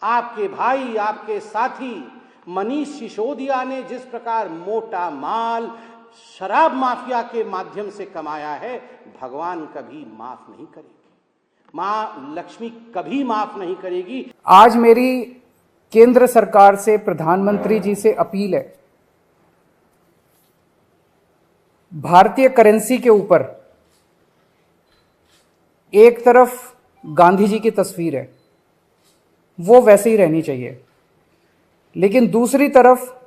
आपके भाई, आपके साथी मनीष सिसोदिया ने जिस प्रकार मोटा माल शराब माफिया के माध्यम से कमाया है, भगवान कभी माफ नहीं करेगी, मां लक्ष्मी कभी माफ नहीं करेगी। आज मेरी केंद्र सरकार से, प्रधानमंत्री जी से अपील है, भारतीय करेंसी के ऊपर एक तरफ गांधी जी की तस्वीर है, वो वैसे ही रहनी चाहिए, लेकिन दूसरी तरफ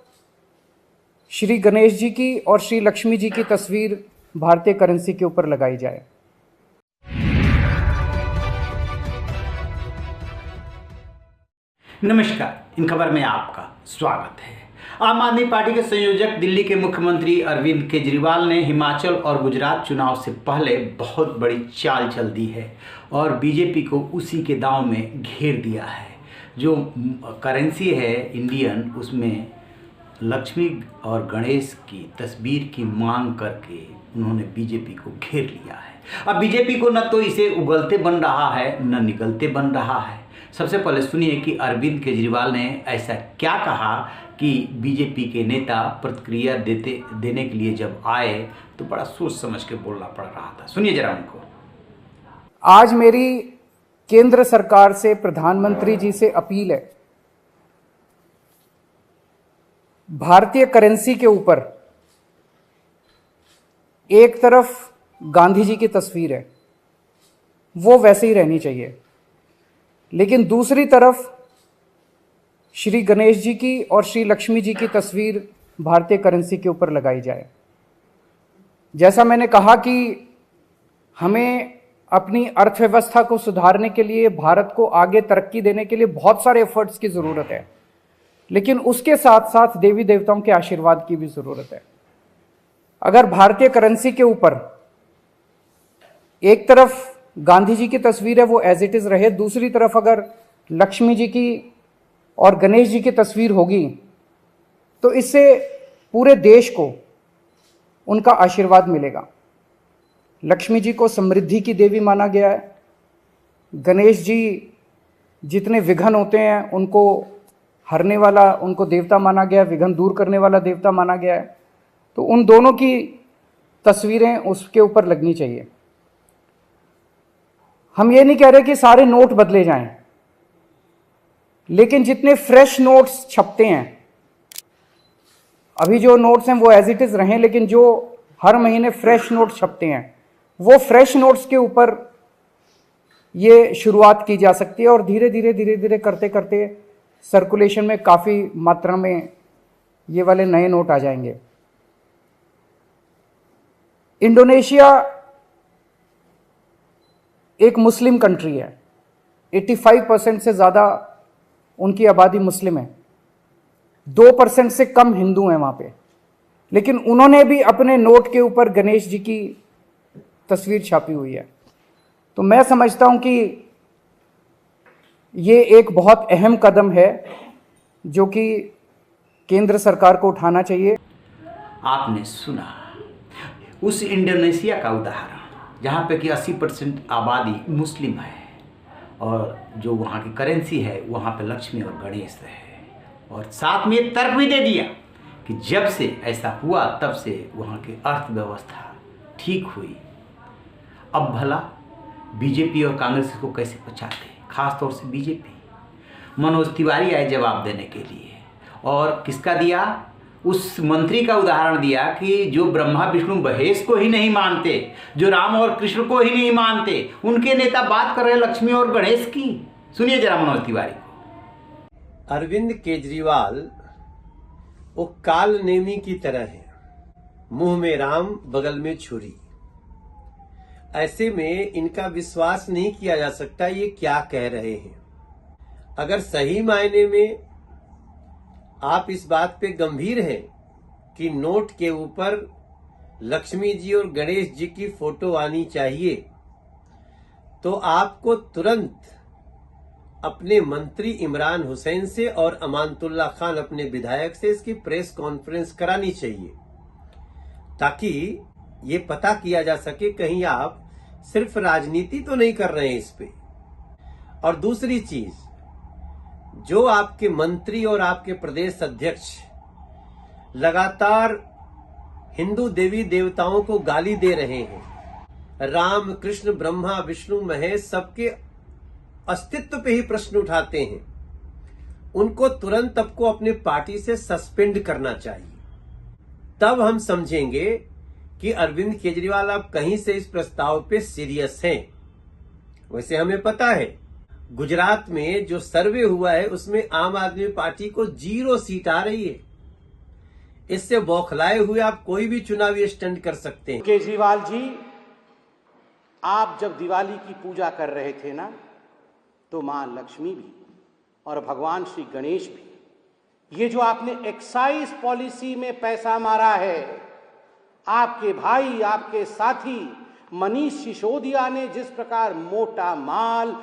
श्री गणेश जी की और श्री लक्ष्मी जी की तस्वीर भारतीय करेंसी के ऊपर लगाई जाए। नमस्कार, इन खबर में आपका स्वागत है। आम आदमी पार्टी के संयोजक दिल्ली के मुख्यमंत्री अरविंद केजरीवाल ने हिमाचल और गुजरात चुनाव से पहले बहुत बड़ी चाल चल दी है और बीजेपी को उसी के दांव में घेर दिया है। जो करेंसी है इंडियन, उसमें लक्ष्मी और गणेश की तस्वीर की मांग करके उन्होंने बीजेपी को घेर लिया है। अब बीजेपी को न तो इसे उगलते बन रहा है न निगलते बन रहा है। सबसे पहले सुनिए कि अरविंद केजरीवाल ने ऐसा क्या कहा कि बीजेपी के नेता प्रतिक्रिया देने के लिए जब आए तो बड़ा सोच समझ के बोलना पड़ रहा था। सुनिए जरा उनको। आज मेरी केंद्र सरकार से, प्रधानमंत्री जी से अपील है, भारतीय करेंसी के ऊपर एक तरफ गांधी जी की तस्वीर है, वो वैसे ही रहनी चाहिए, लेकिन दूसरी तरफ श्री गणेश जी की और श्री लक्ष्मी जी की तस्वीर भारतीय करेंसी के ऊपर लगाई जाए। जैसा मैंने कहा कि हमें अपनी अर्थव्यवस्था को सुधारने के लिए, भारत को आगे तरक्की देने के लिए बहुत सारे एफर्ट्स की ज़रूरत है, लेकिन उसके साथ साथ देवी देवताओं के आशीर्वाद की भी ज़रूरत है। अगर भारतीय करेंसी के ऊपर एक तरफ गांधी जी की तस्वीर है, वो एज इट इज़ रहे, दूसरी तरफ अगर लक्ष्मी जी की और गणेश जी की तस्वीर होगी, तो इससे पूरे देश को उनका आशीर्वाद मिलेगा। लक्ष्मी जी को समृद्धि की देवी माना गया है, गणेश जी जितने विघ्न होते हैं उनको हरने वाला, उनको देवता माना गया है, विघ्न दूर करने वाला देवता माना गया है। तो उन दोनों की तस्वीरें उसके ऊपर लगनी चाहिए। हम ये नहीं कह रहे कि सारे नोट बदले जाएं, लेकिन जितने फ्रेश नोट्स छपते हैं, अभी जो नोट्स हैं वो एज इट इज़ रहें, लेकिन जो हर महीने फ्रेश नोट छपते हैं, वो फ्रेश नोट्स के ऊपर ये शुरुआत की जा सकती है और धीरे धीरे करते करते सर्कुलेशन में काफ़ी मात्रा में ये वाले नए नोट आ जाएंगे। इंडोनेशिया एक मुस्लिम कंट्री है, 85% से ज़्यादा उनकी आबादी मुस्लिम है, 2% से कम हिंदू हैं वहाँ पे, लेकिन उन्होंने भी अपने नोट के ऊपर गणेश जी की तस्वीर छापी हुई है। तो मैं समझता हूँ कि ये एक बहुत अहम कदम है जो कि केंद्र सरकार को उठाना चाहिए। आपने सुना उस इंडोनेशिया का उदाहरण जहाँ पे कि 80% आबादी मुस्लिम है और जो वहाँ की करेंसी है वहाँ पे लक्ष्मी और गणेश है, और साथ में तर्क भी दे दिया कि जब से ऐसा हुआ तब से वहाँ की अर्थव्यवस्था ठीक हुई। अब भला बीजेपी और कांग्रेस को कैसे बचाते, खास तौर से बीजेपी। मनोज तिवारी आए जवाब देने के लिए, और किसका दिया, उस मंत्री का उदाहरण दिया कि जो ब्रह्मा विष्णु महेश को ही नहीं मानते, जो राम और कृष्ण को ही नहीं मानते, उनके नेता बात कर रहे लक्ष्मी और गणेश की। सुनिए जरा मनोज तिवारी को। अरविंद केजरीवाल वो काल नेमी की तरह है, मुंह में राम बगल में छुरी। ऐसे में इनका विश्वास नहीं किया जा सकता ये क्या कह रहे हैं। अगर सही मायने में आप इस बात पे गंभीर हैं कि नोट के ऊपर लक्ष्मी जी और गणेश जी की फोटो आनी चाहिए, तो आपको तुरंत अपने मंत्री इमरान हुसैन से और अमानतुल्लाह खान अपने विधायक से इसकी प्रेस कॉन्फ्रेंस करानी चाहिए, ताकि ये पता किया जा सके कहीं आप सिर्फ राजनीति तो नहीं कर रहे हैं इस पे। और दूसरी चीज, जो आपके मंत्री और आपके प्रदेश अध्यक्ष लगातार हिंदू देवी देवताओं को गाली दे रहे हैं, राम कृष्ण ब्रह्मा विष्णु महेश सबके अस्तित्व पे ही प्रश्न उठाते हैं, उनको तुरंत आपको अपने पार्टी से सस्पेंड करना चाहिए। तब हम समझेंगे कि अरविंद केजरीवाल आप कहीं से इस प्रस्ताव पे सीरियस हैं। वैसे हमें पता है गुजरात में जो सर्वे हुआ है उसमें आम आदमी पार्टी को 0 सीट आ रही है। इससे बौखलाए हुए आप कोई भी चुनावी स्टंट कर सकते हैं। केजरीवाल जी, आप जब दिवाली की पूजा कर रहे थे ना, तो मां लक्ष्मी भी और भगवान श्री गणेश भी, ये जो आपने एक्साइज पॉलिसी में पैसा मारा है, आपके भाई आपके साथी मनीष सिसोदिया ने जिस प्रकार मोटा माल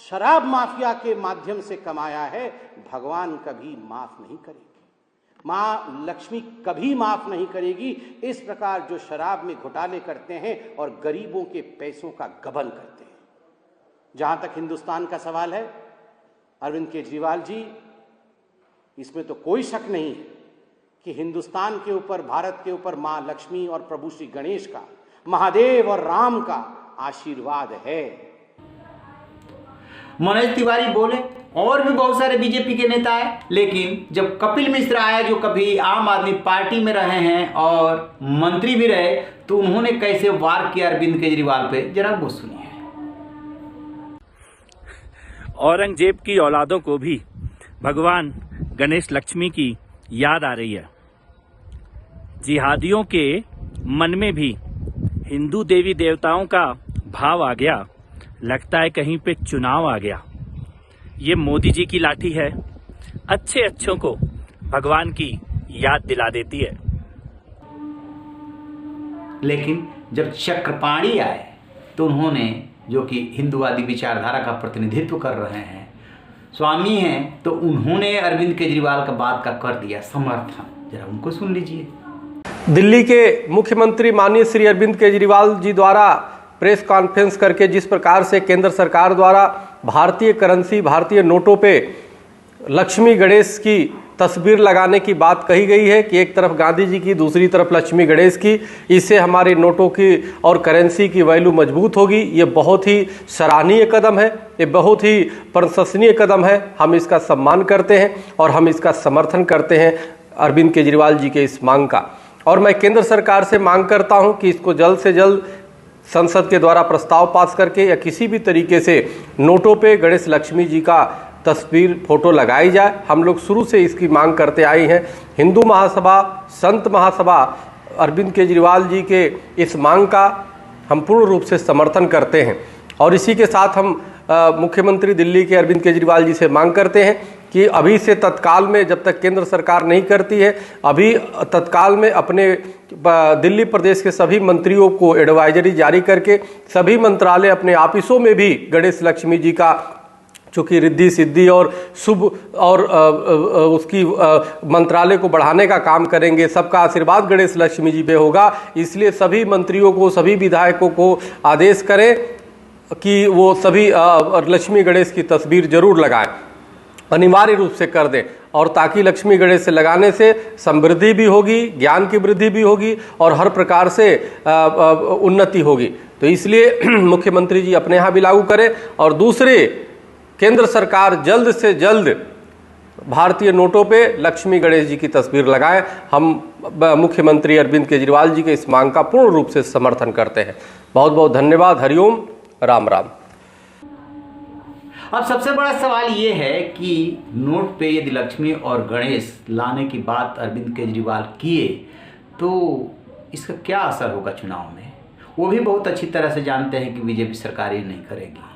शराब माफिया के माध्यम से कमाया है, भगवान कभी माफ नहीं करेगी, मां लक्ष्मी कभी माफ नहीं करेगी। इस प्रकार जो शराब में घोटाले करते हैं और गरीबों के पैसों का गबन करते हैं। जहां तक हिंदुस्तान का सवाल है, अरविंद केजरीवाल जी, इसमें तो कोई शक नहीं है कि हिंदुस्तान के ऊपर, भारत के ऊपर मां लक्ष्मी और प्रभु श्री गणेश का, महादेव और राम का आशीर्वाद है। मनोज तिवारी बोले, और भी बहुत सारे बीजेपी के नेता हैं, लेकिन जब कपिल मिश्रा आया जो कभी आम आदमी पार्टी में रहे हैं और मंत्री भी रहे, तो उन्होंने कैसे वार किया अरविंद केजरीवाल पे, जरा वो सुनिए। औरंगजेब की औलादों को भी भगवान गणेश लक्ष्मी की याद आ रही है। जिहादियों के मन में भी हिंदू देवी देवताओं का भाव आ गया। लगता है कहीं पे चुनाव आ गया। ये मोदी जी की लाठी है, अच्छे अच्छों को भगवान की याद दिला देती है। लेकिन जब चक्रपाणी आए तो उन्होंने, जो कि हिंदूवादी विचारधारा का प्रतिनिधित्व कर रहे हैं, स्वामी हैं, तो उन्होंने अरविंद केजरीवाल का बात का कर दिया समर्थन। जरा उनको सुन लीजिए। दिल्ली के मुख्यमंत्री माननीय श्री अरविंद केजरीवाल जी द्वारा प्रेस कॉन्फ्रेंस करके जिस प्रकार से केंद्र सरकार द्वारा भारतीय करेंसी, भारतीय नोटों पे लक्ष्मी गणेश की तस्वीर लगाने की बात कही गई है कि एक तरफ गांधी जी की, दूसरी तरफ लक्ष्मी गणेश की, इससे हमारे नोटों की और करेंसी की वैल्यू मजबूत होगी। ये बहुत ही सराहनीय कदम है, ये बहुत ही प्रशंसनीय कदम है। हम इसका सम्मान करते हैं और हम इसका समर्थन करते हैं अरविंद केजरीवाल जी के इस मांग का। और मैं केंद्र सरकार से मांग करता हूं कि इसको जल्द से जल्द संसद के द्वारा प्रस्ताव पास करके या किसी भी तरीके से नोटों पे गणेश लक्ष्मी जी का तस्वीर, फोटो लगाई जाए। हम लोग शुरू से इसकी मांग करते आए हैं। हिंदू महासभा, संत महासभा अरविंद केजरीवाल जी के इस मांग का हम पूर्ण रूप से समर्थन करते हैं। और इसी के साथ हम मुख्यमंत्री दिल्ली के अरविंद केजरीवाल जी से मांग करते हैं कि अभी से तत्काल में, जब तक केंद्र सरकार नहीं करती है, अभी तत्काल में अपने दिल्ली प्रदेश के सभी मंत्रियों को एडवाइजरी जारी करके सभी मंत्रालय अपने ऑफिसों में भी गणेश लक्ष्मी जी का, चूँकि रिद्धि सिद्धि और शुभ और उसकी मंत्रालय को बढ़ाने का काम करेंगे। सबका आशीर्वाद गणेश लक्ष्मी जी पे होगा, इसलिए सभी मंत्रियों को, सभी विधायकों को आदेश करें कि वो सभी लक्ष्मी गणेश की तस्वीर जरूर लगाएं, अनिवार्य रूप से कर दें। और ताकि लक्ष्मी गणेश से लगाने से समृद्धि भी होगी, ज्ञान की वृद्धि भी होगी और हर प्रकार से उन्नति होगी। तो इसलिए मुख्यमंत्री जी अपने यहाँ भी लागू करें। और दूसरे, केंद्र सरकार जल्द से जल्द भारतीय नोटों पे लक्ष्मी गणेश जी की तस्वीर लगाएं। हम मुख्यमंत्री अरविंद केजरीवाल जी के इस मांग का पूर्ण रूप से समर्थन करते हैं। बहुत बहुत धन्यवाद। हरिओम, राम राम। अब सबसे बड़ा सवाल ये है कि नोट पे यदि लक्ष्मी और गणेश लाने की बात अरविंद केजरीवाल किए तो इसका क्या असर होगा चुनाव में। वो भी बहुत अच्छी तरह से जानते हैं कि बीजेपी सरकार ये नहीं करेगी।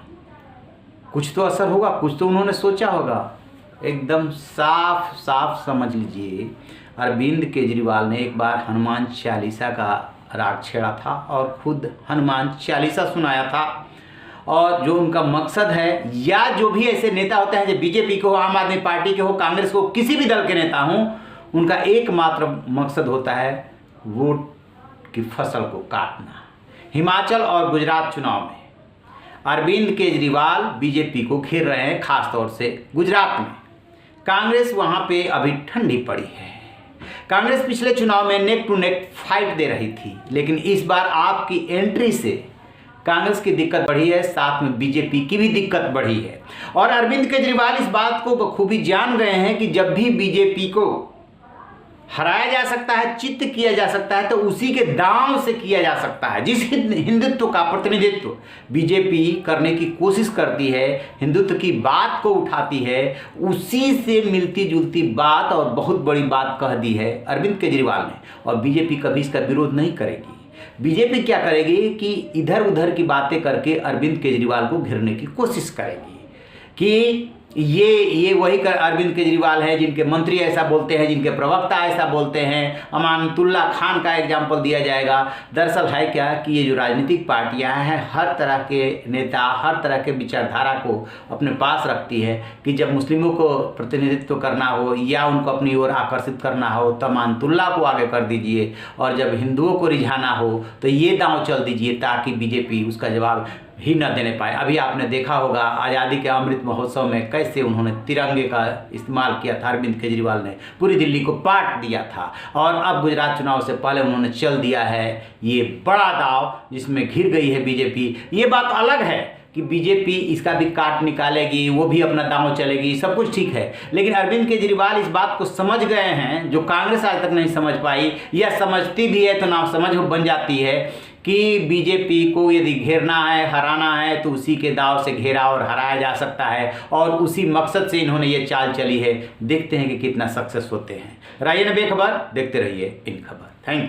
कुछ तो असर होगा, कुछ तो उन्होंने सोचा होगा। एकदम साफ साफ समझ लीजिए, अरविंद केजरीवाल ने एक बार हनुमान चालीसा का राग छेड़ा था और खुद हनुमान चालीसा सुनाया था। और जो उनका मकसद है, या जो भी ऐसे नेता होते हैं, जो बीजेपी के हो, आम आदमी पार्टी के हो, कांग्रेस को, किसी भी दल के नेता हों, उनका एकमात्र मकसद होता है वोट की फसल को काटना। हिमाचल और गुजरात चुनाव में अरविंद केजरीवाल बीजेपी को घेर रहे हैं, खासतौर से गुजरात में। कांग्रेस वहाँ पे अभी ठंडी पड़ी है। कांग्रेस पिछले चुनाव में नेक टू नेक फाइट दे रही थी, लेकिन इस बार आपकी एंट्री से कांग्रेस की दिक्कत बढ़ी है, साथ में बीजेपी की भी दिक्कत बढ़ी है। और अरविंद केजरीवाल इस बात को बखूबी जान गए हैं कि जब भी बीजेपी को हराया जा सकता है, चित्त किया जा सकता है, तो उसी के दांव से किया जा सकता है। जिस हिंदुत्व का प्रतिनिधित्व बीजेपी करने की कोशिश करती है, हिंदुत्व की बात को उठाती है, उसी से मिलती जुलती बात और बहुत बड़ी बात कह दी है अरविंद केजरीवाल ने। और बीजेपी कभी इसका विरोध नहीं करेगी। बीजेपी क्या करेगी कि इधर उधर की बातें करके अरविंद केजरीवाल को घेरने की कोशिश करेगी कि ये वही अरविंद केजरीवाल है जिनके मंत्री ऐसा बोलते हैं, जिनके प्रवक्ता ऐसा बोलते हैं। अमानतुल्ला खान का एग्जाम्पल दिया जाएगा। दरअसल है क्या कि ये जो राजनीतिक पार्टियां हैं, हर तरह के नेता, हर तरह के विचारधारा को अपने पास रखती है कि जब मुस्लिमों को प्रतिनिधित्व करना हो या उनको अपनी ओर आकर्षित करना हो तो अमानतुल्ला को आगे कर दीजिए, और जब हिंदुओं को रिझाना हो तो ये दांव चल दीजिए ताकि बीजेपी उसका जवाब ही न देने पाए। अभी आपने देखा होगा आज़ादी के अमृत महोत्सव में कैसे उन्होंने तिरंगे का इस्तेमाल किया था। अरविंद केजरीवाल ने पूरी दिल्ली को पाट दिया था, और अब गुजरात चुनाव से पहले उन्होंने चल दिया है ये बड़ा दाव जिसमें घिर गई है बीजेपी। ये बात अलग है कि बीजेपी इसका भी काट निकालेगी, वो भी अपना दांव चलेगी, सब कुछ ठीक है, लेकिन अरविंद केजरीवाल इस बात को समझ गए हैं जो कांग्रेस आज तक नहीं समझ पाई, या समझती भी है तो ना समझ बन जाती है कि बीजेपी को यदि घेरना है, हराना है, तो उसी के दाव से घेरा और हराया जा सकता है, और उसी मकसद से इन्होंने ये चाल चली है। देखते हैं कि कितना सक्सेस होते हैं। रहिए बेखबर, देखते रहिए इन खबर।